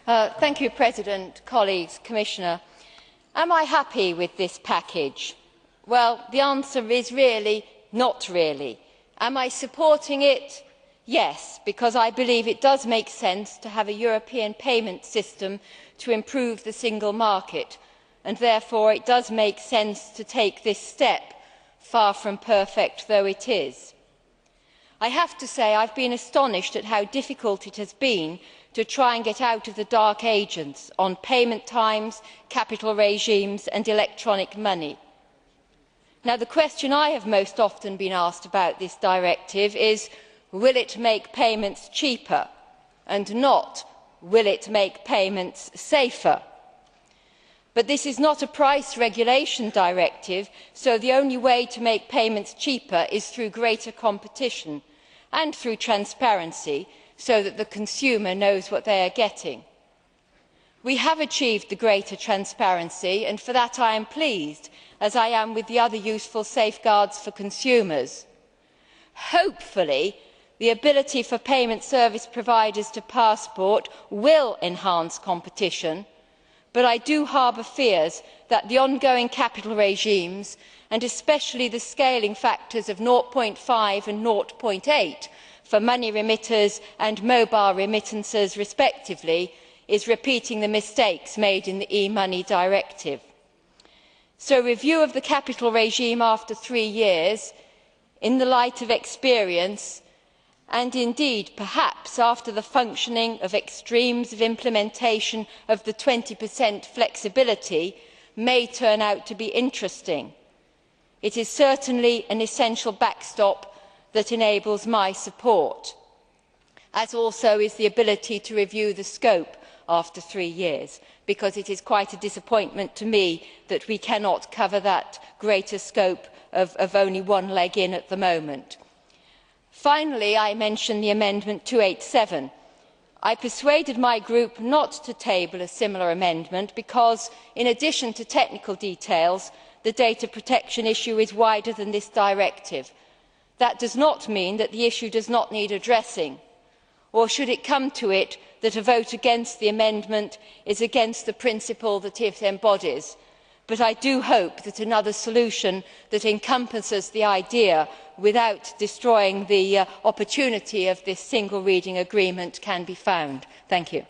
Mr President, colleagues, Commissioner, am I happy with this package? Well, the answer is really not really. Am I supporting it? Yes, because I believe it does make sense to have a European payment system to improve the single market, and therefore it does make sense to take this step, far from perfect though it is. I have to say I have been astonished at how difficult it has been to try and get out of the dark ages on payment times, capital regimes and electronic money. Now, the question I have most often been asked about this directive is, will it make payments cheaper? And not, will it make payments safer? But this is not a price regulation directive, so the only way to make payments cheaper is through greater competition and through transparency, so that the consumer knows what they are getting. We have achieved the greater transparency, and for that I am pleased, as I am with the other useful safeguards for consumers. Hopefully, the ability for payment service providers to passport will enhance competition, but I do harbour fears that the ongoing capital regimes, and especially the scaling factors of 0.5 and 0.8 for money remitters and mobile remittances respectively, is repeating the mistakes made in the e-money directive. So review of the capital regime after 3 years, in the light of experience, and indeed perhaps after the functioning of extremes of implementation of the 20% flexibility, may turn out to be interesting. It is certainly an essential backstop that enables my support, as also is the ability to review the scope after 3 years, because it is quite a disappointment to me that we cannot cover that greater scope of only one leg in at the moment. Finally, I mentioned the Amendment 287. I persuaded my group not to table a similar amendment because, in addition to technical details, the data protection issue is wider than this directive. That does not mean that the issue does not need addressing, or should it come to it that a vote against the amendment is against the principle that it embodies. But I do hope that another solution that encompasses the idea without destroying the opportunity of this single reading agreement can be found. Thank you.